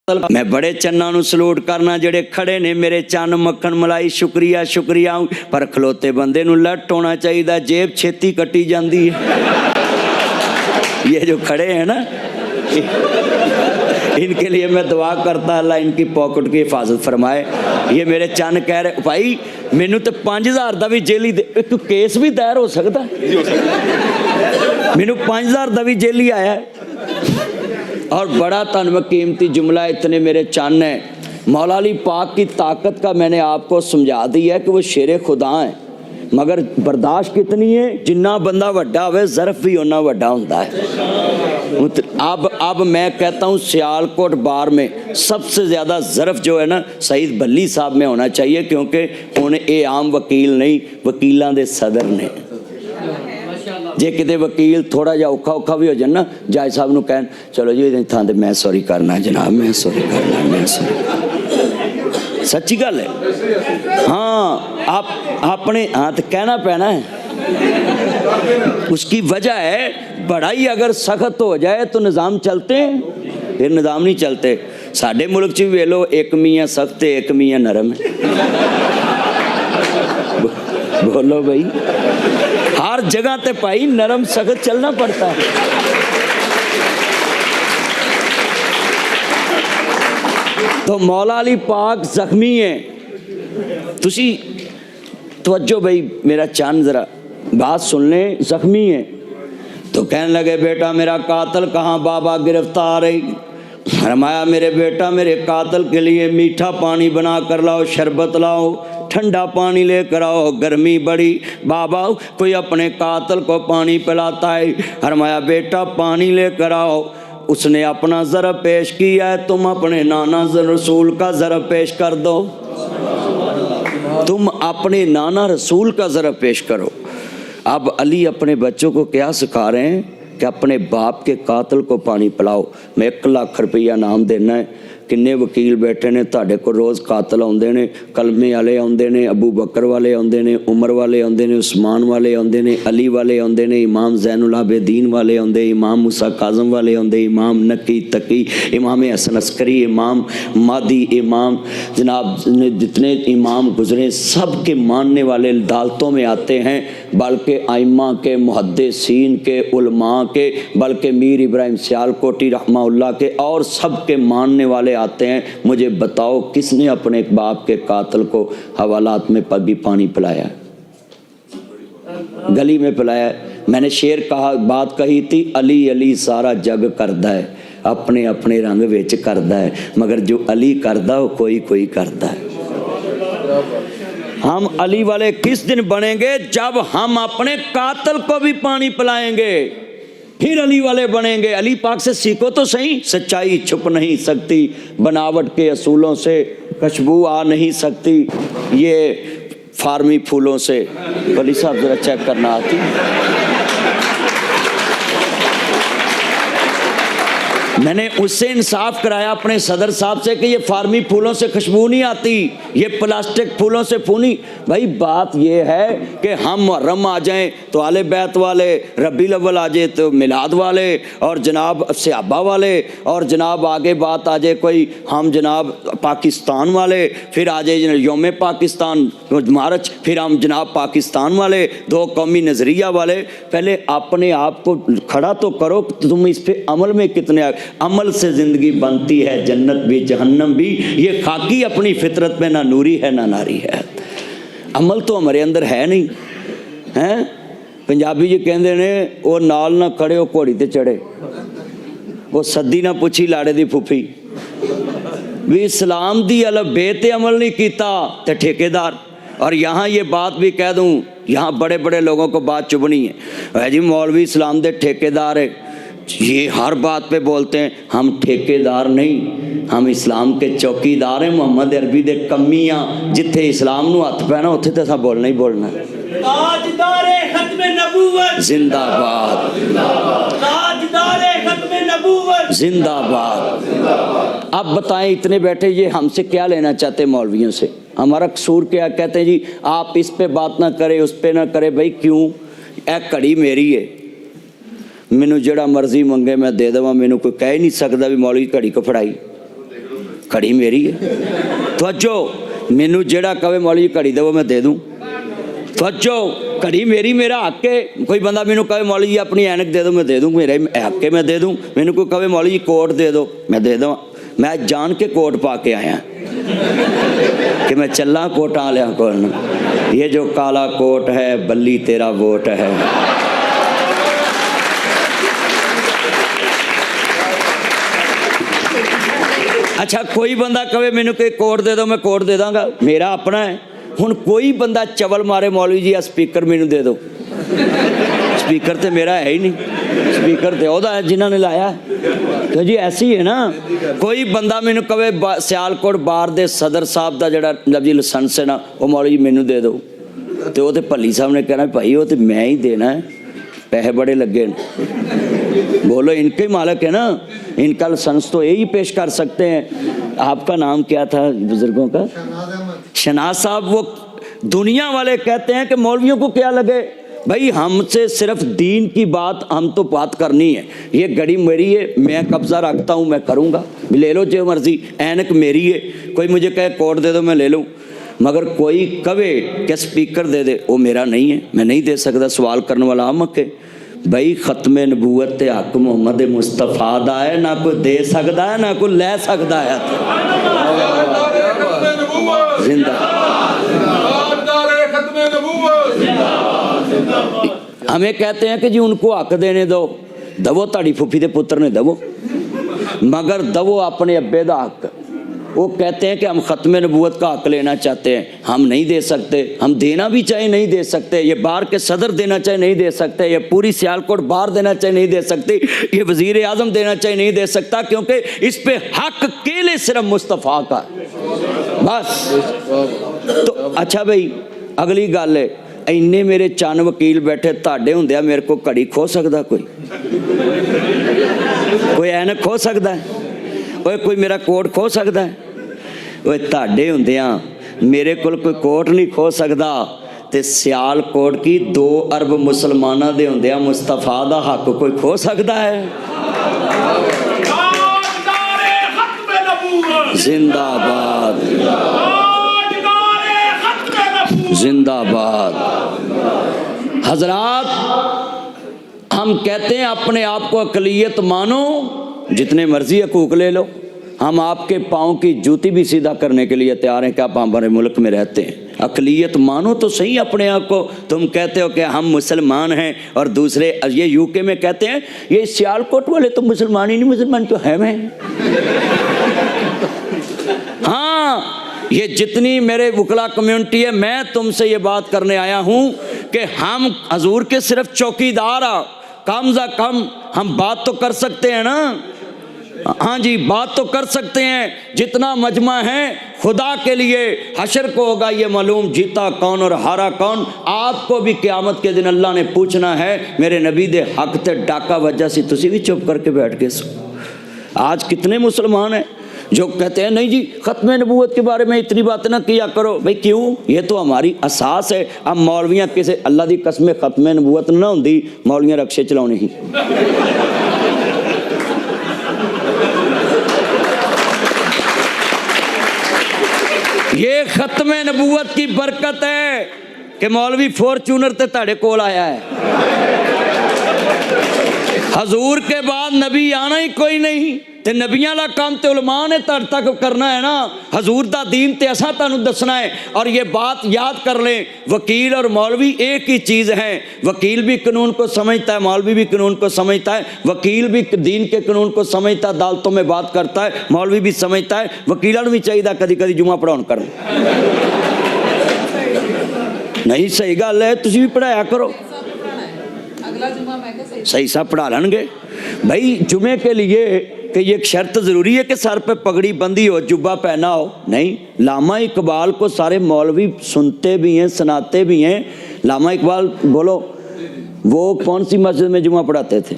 मैं बड़े चन्ना नूं सलूट करना जेड़े खड़े ने मेरे चन्न मक्खन मलाई शुक्रिया शुक्रिया पर खलोते बंदे नूं लट होना चाहिए जेब छेती कटी जाती है। ये जो खड़े हैं ना इनके लिए मैं दुआ करता अल्लाह इनकी पॉकेट की हिफाजत फरमाए। ये मेरे चन्न कह रहे भाई मैनू तो 5000 का भी जेली एक केस भी दायर हो सकता मैनू 5000 का भी जेली आया है। और बड़ा धन्यवाद कीमती जुमला इतने मेरे चन्न है। मौला अली पाक की ताकत का मैंने आपको समझा दिया है कि वो शेर खुदा है मगर बर्दाश्त कितनी है। जिन्ना बंदा वड्डा होवे ज़र्फ भी उन्ना वड्डा होता है। अब मैं कहता हूँ सियालकोट बार में सबसे ज़्यादा ज़र्फ जो है ना सईद बल्ली साहब में होना चाहिए क्योंकि उन्हें ये आम वकील नहीं वकीलों के सदर ने। जे किते वकील थोड़ा जा औखा औखा भी हो जाए ना जज साहब नूं कहन चलो जी इस थां ते मैं सॉरी करना जनाब मैं सॉरी करना मैं सॉरी। सच्ची गल है। हाँ आप अपने हाँ तो कहना पैना है। उसकी वजह है बड़ा ही अगर सख्त हो जाए तो निज़ाम चलते हैं फिर निज़ाम नहीं चलते। साडे मुल्क च भी लो एक मियाँ सख्त है एक मियाँ नरम है। बोलो भाई हर जगह ते भाई नरम सख्त चलना पड़ता है। तो मौला अली पाक जख्मी है। तुसी तवज्जो भाई मेरा चांद जरा बात सुन ले। जख्मी है तो कहने लगे बेटा मेरा कातिल कहाँ बाबा गिरफ्तार है। फरमाया मेरे बेटा मेरे कातिल के लिए मीठा पानी बना कर लाओ शरबत लाओ ठंडा पानी लेकर आओ गर्मी बड़ी। बाबा कोई अपने कातिल को पानी पिलाता है। फरमाया बेटा पानी लेकर आओ। उसने अपना ज़रब पेश किया है तुम अपने नाना रसूल का ज़रब पेश कर दो। तुम अपने नाना रसूल का ज़रब पेश करो। अब अली अपने बच्चों को क्या सिखा रहे हैं कि अपने बाप के कातिल को पानी पिलाओ। मैं 1 लाख रुपया नाम देना है। किन्ने वकील बैठे ने तुहाडे को रोज़ कातिल आउंदे ने कलमे वाले आउंदे ने अबू बकर वाले आउंदे ने उमर वाले आउंदे ने उस्मान वाले आउंदे ने अली वाले आउंदे ने इमाम ज़ैनुल आबिदीन वाले आउंदे इमाम मूसा काज़म वाले आउंदे इमाम नकी तकी इमाम हसन अस्करी इमाम मादी इमाम जनाब जितने इमाम गुजरे सब के मानने वाले अदालतों में आते हैं। बल्कि आइम्मा के मुहद्दिसीन के उलमा के बल्कि मीर इब्राहिम सियालकोटी रहमाहुल्लाह के और सब के मानने वाले आते हैं। मुझे बताओ किसने अपने बाप के कातिल को हवालात में भी पानी पिलाया गली में पिलाया। मैंने शेर कहा बात कही थी अली अली सारा जग करदा है अपने अपने रंग विच करदा है मगर जो अली करदा वो कोई कोई करदा है। हम अली वाले किस दिन बनेंगे जब हम अपने कातिल को भी पानी पिलाएंगे फिर अली वाले बनेंगे। अली पाक से सीखो तो सही। सच्चाई छुप नहीं सकती बनावट के असूलों से खुशबू आ नहीं सकती ये फार्मी फूलों से। वली साहब जरा चेक करना आती मैंने उससे इंसाफ कराया अपने सदर साहब से कि ये फार्मी फूलों से खुशबू नहीं आती ये प्लास्टिक फूलों से फूनी। भाई बात ये है कि हम मुहर्रम आ जाएं तो आले बैत वाले रबीउल अव्वल आ जाए तो मिलाद वाले और जनाब सहाबा वाले और जनाब आगे बात आ जाए कोई हम जनाब पाकिस्तान वाले फिर आ जाए यौम पाकिस्तान मार्च फिर हम जनाब पाकिस्तान वाले 2 कौमी नज़रिया वाले। पहले अपने आप को खड़ा तो करो तुम इस पर अमल में कितने अमल से ज़िंदगी बनती है जन्नत भी जहन्नम भी। ये खाकी अपनी फितरत में ना नूरी है ना नारी है। अमल तो हमारे अंदर है नहीं हैं। पंजाबी जी कहते ने वो नाल ना खड़े वो घोड़ी ते चढ़े वो सदी ना पुछी लाड़े दी फुफी भी इस्लाम दी अलग बेते अमल नहीं कीता ते ठेकेदार। और यहाँ ये बात भी कह दूँ यहाँ बड़े बड़े लोगों को बात चुभनी है जी मौलवी इस्लाम दे ठेकेदार है ये हर बात पे बोलते हैं। हम ठेकेदार नहीं हम इस्लाम के चौकीदार हैं। मोहम्मद अरबी दे कमियां जिथे इस्लाम नू हथ पैना उत्थे तो असां बोलना ही बोलना। ताजदारे खत्मे नबूवत जिंदाबाद ताजदारे खत्मे नबूवत जिंदाबाद। अब बताएं इतने बैठे ये हमसे क्या लेना चाहते मौलवियों से। हमारा कसूर क्या। कहते हैं जी आप इस पे बात ना करें उस पे ना करें। भाई क्यों एक घड़ी मेरी है मैनू जड़ा मर्जी मंगे मैं दे देवां। मैनू कोई कह ही नहीं सकता भी मौलवी घड़ी को फड़ाई घड़ी मेरी है। तवज्जो, मैनू जेड़ा कहे मौलवी घड़ी देवो मैं दे दूँ। तवज्जो, घड़ी मेरी, मेरा हक है। कोई बंदा मैनू कहे मौलवी जी अपनी ऐनक दे दो, मैं दे दूँ, मेरे हक है, मैं दे दूँ। मैनू कोई कहे मौलवी जी कोट दे दो, मैं दे दूँ। मैं जान के कोट पा के आया कि मैं चला कोटा वालियां कोल। ये जो काला कोट है बल्ली तेरा वोट है। अच्छा, कोई बंदा कहे मैनू कोई कोट दे दो, मैं कोट दे दांगा, मेरा अपना है। हुण कोई बंदा चवल मारे मौलवी जी आ स्पीकर मैनू दे दो, स्पीकर तो मेरा है ही नहीं, स्पीकर तो ओहदा है जिन्हां ने लाया। तो जी ऐसी है ना। कोई बंदा मैनू कहे सियालकोट बार दे सदर साहब का जिहड़ा मतलब जी लाइसेंस है ना, वो मौलवी जी मैनू दे दो, तो वो भली साहब ने कहना भाई वो तो मैं ही देना है, पैसे बड़े लगे। बोलो, इनके ही मालिक है ना, इनका लाइसेंस तो यही पेश कर सकते हैं। आपका नाम क्या था बुजुर्गों का? शनाज साहब। वो दुनिया वाले कहते हैं कि मौलवियों को क्या लगे भाई, हमसे सिर्फ दीन की बात हम तो बात करनी है। ये घड़ी मेरी है, मैं कब्जा रखता हूँ, मैं करूँगा, ले लो जो मर्जी। ऐनक मेरी है, कोई मुझे कहे कोट दे दो, मैं ले लूँ। मगर कोई कवे कि स्पीकर दे दे, वो मेरा नहीं है, मैं नहीं दे सकता। सवाल करने वाला आमक है भाई। खत्मे नबूवत ते हक मुहम्मद मुस्तफा दा है, ना कोई दे सकता है ना कोई ले सकता है। जिंदा हमें कहते हैं कि जी उनको हक देने दो, दवो ताड़ी फुफी के पुत्र ने दवो, मगर दवो अपने अब्बे का हक। वो कहते हैं कि हम ख़त्म नबूवत का हक लेना चाहते हैं, हम नहीं दे सकते। हम देना भी चाहे नहीं दे सकते। ये बार के सदर देना चाहे नहीं दे सकते। ये पूरी सियालकोट बार देना चाहे नहीं दे सकते। ये वज़ीर आज़म देना चाहे नहीं दे सकता, क्योंकि इस पे हक केले सिर्फ मुस्तफ़ा का बस। तो अच्छा भाई, अगली गल है, इन्ने मेरे चंद वकील बैठे, ताड़े हुंदिया मेरे को घड़ी खो सकता कोई ऐनक खो सकता है, कोई मेरा कोट खो सकता है? ताड़े हुंदिया मेरे कोल कोई कोट नहीं खो सकता। ते सियालकोट की 2 अरब मुसलमाना दे हुंदिया मुस्तफा दा हक कोई खो सकता है? जिंदाबाद, जिंदाबाद। हजरात, हम कहते हैं अपने आप को अकलियत मानो, जितने मर्जी हकूक ले लो, हम आपके पाँव की जूती भी सीधा करने के लिए तैयार हैं कि आप हमारे मुल्क में रहते हैं। अकलियत मानो तो सही अपने आप को। तुम कहते हो कि हम मुसलमान हैं और दूसरे ये यूके में कहते हैं ये सियालकोट वाले तो मुसलमान ही नहीं, मुसलमान तो है मैं। हाँ, ये जितनी मेरे वकला कम्युनिटी है, मैं तुमसे ये बात करने आया हूँ कि हम हजूर के सिर्फ चौकीदार आ, कम से कम हम बात तो कर सकते हैं ना। हाँ जी, बात तो कर सकते हैं। जितना मजमा है खुदा के लिए, हशर को होगा ये मालूम जीता कौन और हारा कौन। आपको भी क़यामत के दिन अल्लाह ने पूछना है। मेरे नबी दे हक ते डाका वजह से तुसी भी चुप करके बैठ गए सो। आज कितने मुसलमान हैं जो कहते हैं नहीं जी ख़त्म नबूवत के बारे में इतनी बात ना किया करो। भाई क्यों? ये तो हमारी असास है। अब मौलवियाँ किसी अल्लाह की कसम ख़त्म नबूवत ना होंदी, मौलवियाँ रक्शे चलाने ही। ये ख़त्म नबूवत की बरकत है कि मौलवी फॉर्चूनर ते ताड़े कोल आया है। हजूर के बाद नबी आना ही कोई नहीं, ते नबियां दा काम ते उलमा ने तड़ तक करना है ना। हजूर दा दीन ते असा तुहानू दसना है। और ये बात याद कर लें, वकील और मौलवी एक ही चीज़ है। वकील भी कानून को समझता है, मौलवी भी कानून को समझता है। वकील भी दीन के कानून को समझता है, अदालतों में बात करता है। मौलवी भी समझता है। वकीलों भी चाहिए कदी कदी जुमा पढ़ाउण कर नहीं। सही गल है, तुसीं भी पढ़ाया करो। सही साहब पढ़ा लेंगे भाई। जुमे के लिए कि ये एक शर्त ज़रूरी है कि सर पे पगड़ी बंदी हो, जुब्बा पहना हो, नहीं। लामा इकबाल को सारे मौलवी सुनते भी हैं, सुनाते भी हैं। लामा इकबाल बोलो वो कौन सी मस्जिद में जुमा पढ़ाते थे,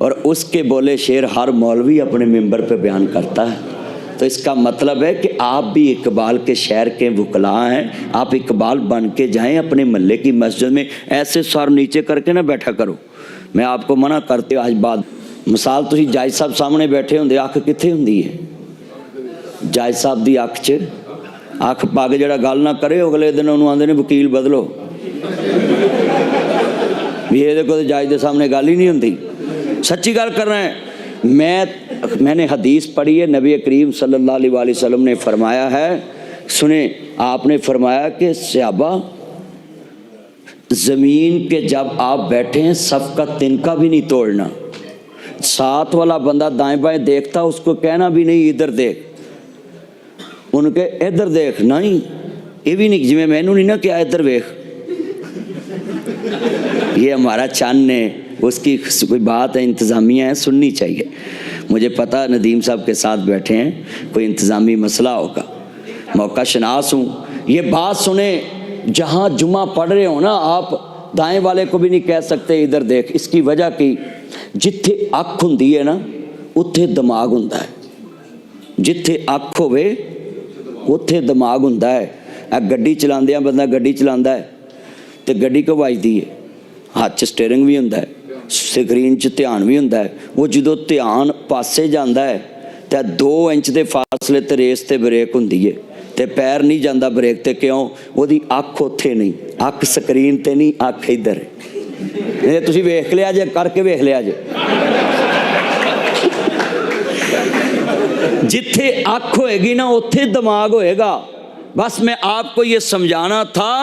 और उसके बोले शेर हर मौलवी अपने मिंबर पे बयान करता है। तो इसका मतलब है कि आप भी इकबाल के शहर के वकला हैं। आप इकबाल बन के जाएं अपने महल्ले की मस्जिद में। ऐसे सर नीचे करके ना बैठा करो। मैं आपको मना करते आज बाद मिसाल तुसी जायज साहब सामने बैठे होंदे, अख कित्थे हुंदी है? जज साहब की अख च अख पा के जिहड़ा गल ना करे अगले दिन उन्होंने आंदे ने वकील बदलो भी ये कोई जज के सामने गल ही नहीं होंदी। सच्ची गल कर रहे हैं। मैंने हदीस पढ़ी है, नबी करीम सल्लल्लाहु अलैहि वसल्लम ने फरमाया है, सुने आपने फरमाया कि सहाबा ज़मीन के जब आप बैठे हैं सफ़ का तिनका भी नहीं तोड़ना। साथ वाला बंदा दाएं बाएं देखता उसको कहना भी नहीं इधर देख, उनके इधर देख नहीं, ये भी नहीं जिमें मैनू नहीं ना क्या इधर वेख, ये हमारा चन्न है, उसकी कोई बात है इंतज़ामिया है, सुननी चाहिए। मुझे पता नदीम साहब के साथ बैठे हैं, कोई इंतज़ामी मसला होगा, मौका शनास हूँ। ये बात सुने, जहाँ जुमा पढ़ रहे हो ना आप दाएं वाले को भी नहीं कह सकते इधर देख। इसकी वजह की जिथे अख हुंदी है ना उत्थे दिमाग हुंदा है, जिथे अख होवे उत्थे दिमाग हुंदा है। आ गड्डी चलांदियां बंदा गड्डी चलांदा है ते गड्डी को वजदी है, हाथ च स्टेयरिंग भी हुंदा है, स्क्रीन च ध्यान भी हुंदा है। वो जो ध्यान पासे जांदा है तो 2 इंच के फासले ते रेस ते ब्रेक हुंदी है ते पैर नहीं जाता ब्रेक ते, क्यों? ओदी अख उत्थे नहीं, अख स्क्रीन ते नहीं, अख इधर है। ये तुसीं वेख लिया जे, करके वेख लिया जे। जिथे अख होएगी ना उत्थे दिमाग होएगा। बस मैं आपको ये समझाना था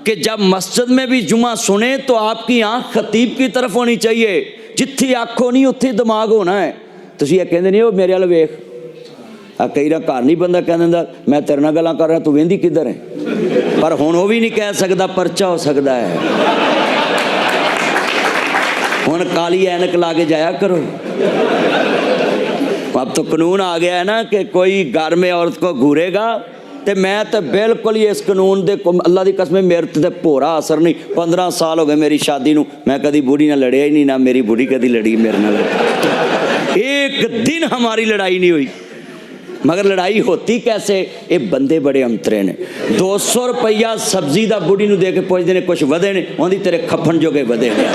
कि जब मस्जिद में भी जुमा सुने तो आपकी आंख खतीब की तरफ होनी चाहिए। जिथे अख होनी उत्थे दिमाग होना है। तुसीं ये कहंदे नहीं, वो मेरे वाल वेख। कई बार घर नहीं बंदा कह दिंदा मैं तेरे नाल गल्लां कर रहा, तू वेंदी किधर है? पर हुण वो भी नहीं कह सकदा, परचा हो सकता है। हुण काली ऐनक ला के जाया करो। अब तो कानून आ गया है ना कि कोई घर में औरत को घूरेगा, तो मैं तो बिल्कुल ही इस कानून दे अल्लाह की कसम मेरे ते भोरा असर नहीं। 15 साल हो गए मेरी शादी नूं, मैं कभी बूढ़ी नाल लड़िया ही नहीं, ना मेरी बूढ़ी कभी लड़ी मेरे नाल। एक दिन हमारी लड़ाई नहीं हुई। मगर लड़ाई होती कैसे? ये बंदे बड़े अंतरे ने। 200 रुपया सब्जी का बूढ़ी नूं दे के पुछदे ने कुछ वधे ने, उहदी तेरे खफन जोगे वधे ने।